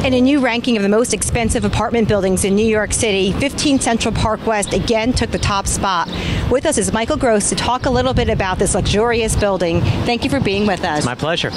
In a new ranking of the most expensive apartment buildings in New York City, 15 Central Park West again took the top spot. With us is Michael Gross to talk a little bit about this luxurious building. Thank you for being with us. My pleasure.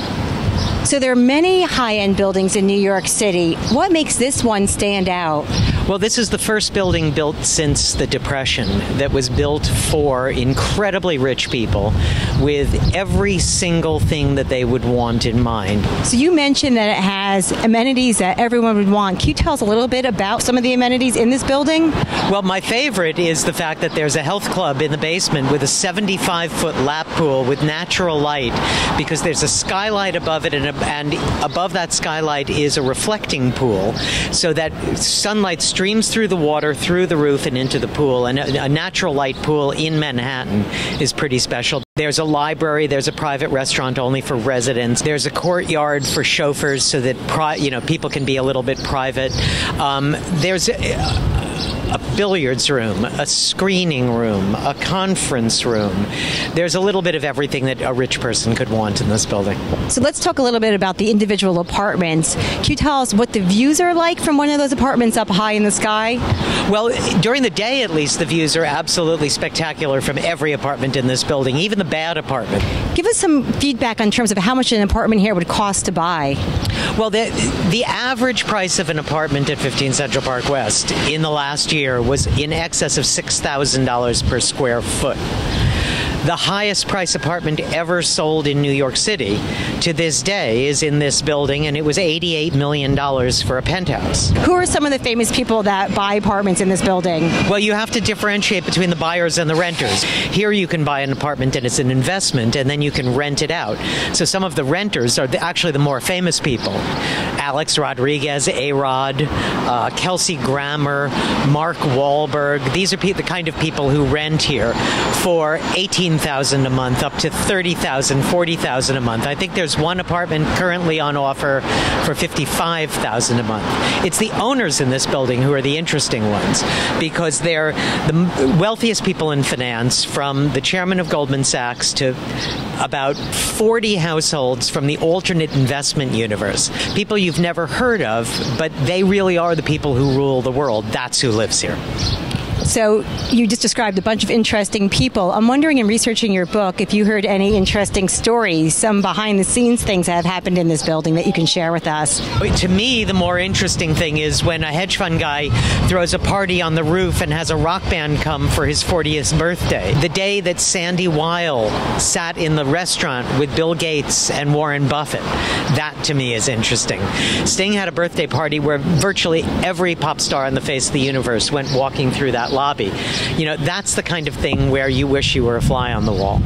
So there are many high-end buildings in New York City. What makes this one stand out? Well, this is the first building built since the Depression that was built for incredibly rich people with every single thing that they would want in mind. So you mentioned that it has amenities that everyone would want. Can you tell us a little bit about some of the amenities in this building? Well, my favorite is the fact that there's a health club in the basement with a 75-foot lap pool with natural light, because there's a skylight above it, and above that skylight is a reflecting pool, so that sunlight streams through the water, through the roof, and into the pool. And a natural light pool in Manhattan is pretty special. There's a library, there's a private restaurant only for residents, there's a courtyard for chauffeurs so that people can be a little bit private. There's a billiards room, a screening room, a conference room. There's a little bit of everything that a rich person could want in this building. So let's talk a little bit about the individual apartments. Can you tell us what the views are like from one of those apartments up high in the sky? Well, during the day at least, the views are absolutely spectacular from every apartment in this building, even the bad apartment. Give us some feedback in terms of how much an apartment here would cost to buy. Well, the average price of an apartment at 15 Central Park West in the last year was in excess of $6,000 per square foot. The highest price apartment ever sold in New York City to this day is in this building, and it was $88 million for a penthouse. Who are some of the famous people that buy apartments in this building? Well, you have to differentiate between the buyers and the renters. Here you can buy an apartment and it's an investment, and then you can rent it out. So some of the renters are actually the more famous people. Alex Rodriguez, A-Rod, Kelsey Grammer, Mark Wahlberg. These are the kind of people who rent here for $18,000 a month up to $30,000, $40,000 a month. I think there's one apartment currently on offer for $55,000 a month. It's the owners in this building who are the interesting ones, because they're the wealthiest people in finance, from the chairman of Goldman Sachs to about 40 households from the alternate investment universe. People you've never heard of, but they really are the people who rule the world. That's who lives here. So you just described a bunch of interesting people. I'm wondering, in researching your book, if you heard any interesting stories, some behind-the-scenes things that have happened in this building that you can share with us. To me, the more interesting thing is when a hedge fund guy throws a party on the roof and has a rock band come for his 40th birthday. The day that Sandy Weil sat in the restaurant with Bill Gates and Warren Buffett. That, to me, is interesting. Sting had a birthday party where virtually every pop star on the face of the universe went walking through that lobby. You know, that's the kind of thing where you wish you were a fly on the wall.